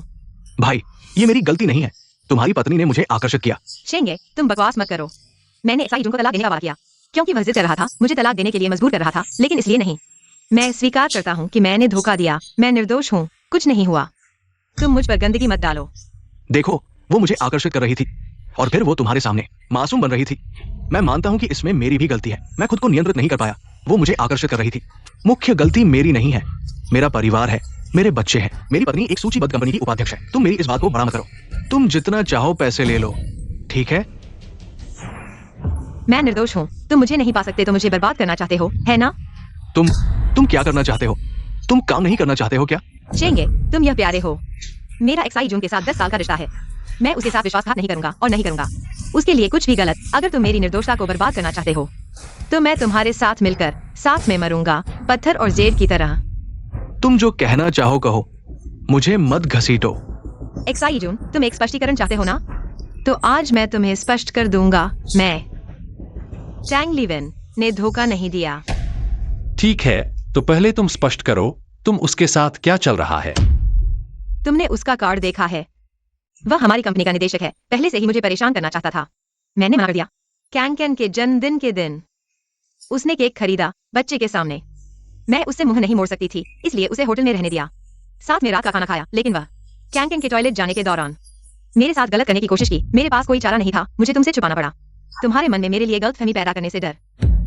भाई, ये मेरी गलती नहीं है। तुम्हारी पत्नी ने मुझे आकर्षित किया। शेंगे, तुम बकवास मत करो। मैंने एक्साई जून को तलाक देने का वादा किया क्योंकि वह जिद कर रहा था, मुझे तलाक देने के लिए मजबूर कर रहा था, लेकिन इसलिए नहीं। मैं स्वीकार करता हूँ कि मैंने धोखा दिया। मैं निर्दोष हूँ, कुछ नहीं हुआ। तुम मुझ पर गंदगी मत डालो। देखो, वो मुझे आकर्षित कर रही थी और फिर वो तुम्हारे सामने मासूम बन रही थी। मैं मानता हूं कि इसमें मेरी भी गलती है। मैं खुद को नियंत्रित नहीं कर पाया। वो मुझे आकर्षित कर रही थी। मुख्य गलती मेरी नहीं है, मेरा परिवार है, मेरे बच्चे हैं। मेरी पत्नी एक सूचीबद्ध कंपनी की उपाध्यक्ष है। तुम मेरी इस बात को बड़ा मत करो। तुम जितना चाहो पैसे ले लो, ठीक है? मैं निर्दोष हूँ। तुम मुझे नहीं पा सकते तो मुझे बर्बाद करना चाहते हो, है ना? तुम क्या करना चाहते हो? तुम काम नहीं करना चाहते हो क्या? चेंगे, तुम यह प्यारे हो। मेरा एक्साई जून के साथ 10 साल का रिश्ता है। मैं उसके साथ विश्वासघात नहीं करूंगा और नहीं करूंगा उसके लिए कुछ भी गलत। अगर तुम मेरी निर्दोषता को बर्बाद करना चाहते हो तो मैं तुम्हारे साथ मिलकर साथ में मरूंगा, पत्थर और जेड की तरह। तुम जो कहना चाहो कहो, मुझे मत घसीटो। एक्साई जून, तुम एक स्पष्टीकरण चाहते हो ना? तो आज मैं तुम्हें स्पष्ट कर दूंगा। मैं टैंग लीवेन ने धोखा नहीं दिया। ठीक है, तो पहले तुम स्पष्ट करो, तुम उसके साथ क्या चल रहा है? तुमने उसका कार्ड देखा है? वह हमारी कंपनी का निदेशक है। पहले से ही मुझे परेशान करना चाहता था। मैंने मना कर दिया। कैंकन के जन्मदिन के दिन उसने केक खरीदा बच्चे के सामने। मैं उससे मुंह नहीं मोड़ सकती थी, इसलिए उसे होटल में रहने दिया। साथ में रात का खाना खाया, लेकिन वह कैंकन के टॉयलेट जाने के दौरान मेरे साथ गलत करने की कोशिश की। मेरे पास कोई चारा नहीं था, मुझे तुमसे छुपाना पड़ा। तुम्हारे मन में मेरे लिए गलतफहमी पैदा करने से डर।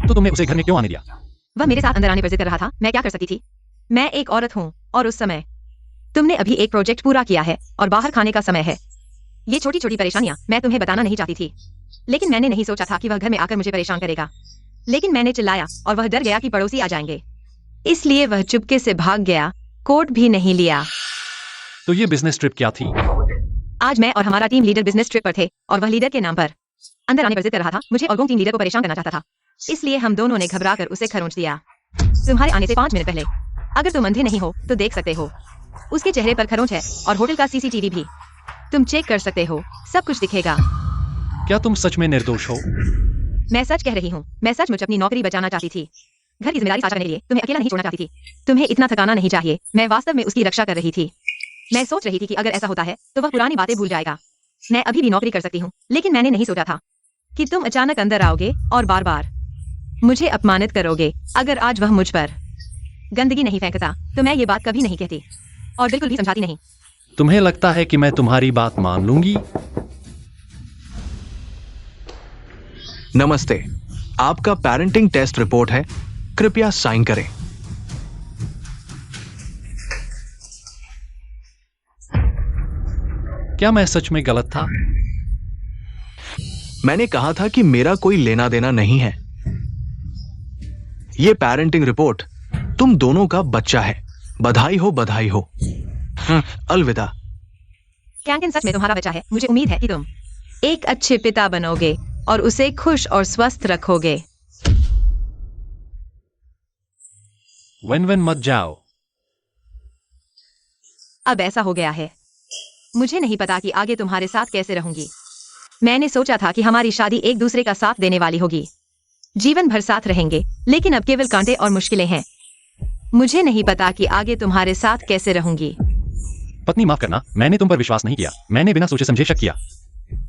तो तुमने उसे घर में क्यों आने दिया? वह मेरे साथ अंदर आने पर जिद कर रहा था। मैं क्या कर सकती थी? मैं एक औरत हूँ और उस समय तुमने अभी एक प्रोजेक्ट पूरा किया है और बाहर खाने का समय है। ये छोटी छोटी परेशानियां मैं तुम्हें बताना नहीं चाहती थी, लेकिन मैंने नहीं सोचा था कि वह घर में आकर मुझे परेशान करेगा। लेकिन मैंने चिल्लाया और वह डर गया कि पड़ोसी आ जाएंगे, इसलिए वह चुपके से भाग गया, कोट भी नहीं लिया। तो ये बिजनेस ट्रिप क्या थी? आज मैं और हमारा टीम लीडर बिजनेस ट्रिप पर थे और वह लीडर के नाम पर अंदर आने पर जिद कर रहा था। मुझे और गोंग टीम लीडर को परेशान करना चाहता था, इसलिए हम दोनों ने घबराकर उसे खरोंच दिया। तुम्हारे आने से 5 मिनट पहले। अगर तुम अंधे नहीं हो तो देख सकते हो, उसके चेहरे पर खरोंच है और होटल का सीसीटीवी भी। तुम चेक कर सकते हो, सब कुछ दिखेगा। क्या तुम सच में निर्दोष हो? मैं सच कह रही हूँ। मैं सचमुच अपनी नौकरी बचाना चाहती थी। घर की जिम्मेदारी साझा करने के लिए तुम्हें अकेला नहीं छोड़ना चाहती थी। तुम्हें इतना थकाना नहीं चाहिए। मैं वास्तव में उसकी रक्षा कर रही थी। मैं सोच रही थी कि अगर ऐसा होता है तो वह पुरानी बातें भूल जाएगा। मैं अभी भी नौकरी कर सकती हूँ, लेकिन मैंने नहीं सोचा था कि तुम अचानक अंदर आओगे और बार बार मुझे अपमानित करोगे। अगर आज वह मुझ पर गंदगी नहीं फेंकता तो मैं ये बात कभी नहीं कहती और बिल्कुल भी समझाती नहीं। तुम्हें लगता है कि मैं तुम्हारी बात मान लूंगी? नमस्ते, आपका पेरेंटिंग टेस्ट रिपोर्ट है। कृपया साइन करें। क्या मैं सच में गलत था? मैंने कहा था कि मेरा कोई लेना देना नहीं है। ये पेरेंटिंग रिपोर्ट तुम दोनों का बच्चा है। बधाई हो, बधाई हो। अलविदा। कैंकन सच में तुम्हारा बच्चा है। मुझे उम्मीद है कि तुम एक अच्छे पिता बनोगे और उसे खुश और स्वस्थ रखोगे। वन मत जाओ। अब ऐसा हो गया है, मुझे नहीं पता कि आगे तुम्हारे साथ कैसे रहूंगी। मैंने सोचा था कि हमारी शादी एक दूसरे का साथ देने वाली होगी, जीवन भर साथ रहेंगे, लेकिन अब केवल कांटे और मुश्किलें हैं। मुझे नहीं पता कि आगे तुम्हारे साथ कैसे रहूंगी। पत्नी माफ करना, मैंने तुम पर विश्वास नहीं किया। मैंने बिना सोचे समझे शक किया।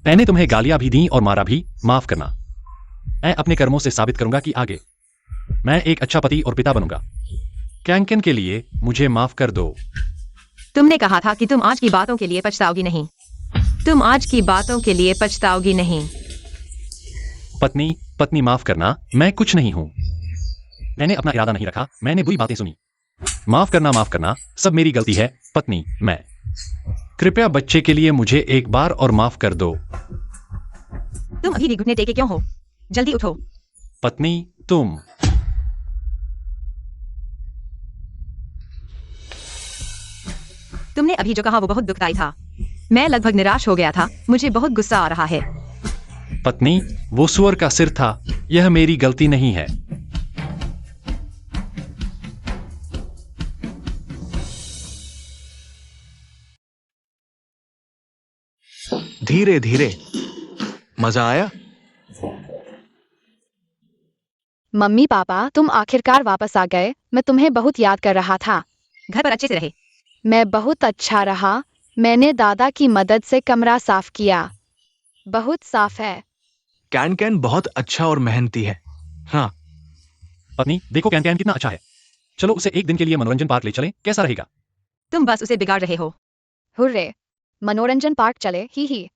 मैंने तुम्हें गालियां भी दी और मारा भी। माफ करना। मैं अपने कर्मों से साबित करूंगा कि आगे मैं एक अच्छा पति और पिता बनूंगा। कैंकन के लिए मुझे माफ कर दो। तुमने कहा था कि तुम आज की बातों के लिए पछताओगी नहीं। तुम आज की बातों के लिए पछताओगी नहीं। पत्नी माफ करना, मैं कुछ नहीं हूं। मैंने अपना इरादा नहीं रखा। मैंने बुरी बातें सुनी। माफ करना, सब मेरी गलती है। पत्नी, मैं कृपया बच्चे के लिए मुझे एक बार और माफ कर दो। तुम अभी भी घुटने टेके क्यों हो? जल्दी उठो। पत्नी, तुम तुमने अभी जो कहा वो बहुत दुखदाई था। मैं लगभग निराश हो गया था। मुझे बहुत गुस्सा आ रहा है। पत्नी, वो सुअर का सिर था। यह मेरी गलती नहीं है। धीरे धीरे। मजा आया? मम्मी पापा, तुम आखिरकार वापस आ गए। मैं तुम्हें बहुत याद कर रहा था। घर पर अच्छे से रहे। मैं बहुत अच्छा रहा। मैंने दादा की मदद से कमरा साफ किया। बहुत साफ है। कैन बहुत अच्छा और मेहनती है। हाँ। पत्नी, देखो कैन कितना अच्छा है। चलो उसे एक दिन के लिए मनोरंजन पार्क ले चलें, कैसा रहेगा? तुम बस उसे बिगाड़ रहे हो। हुर्रे, मनोरंजन पार्क चले। ही।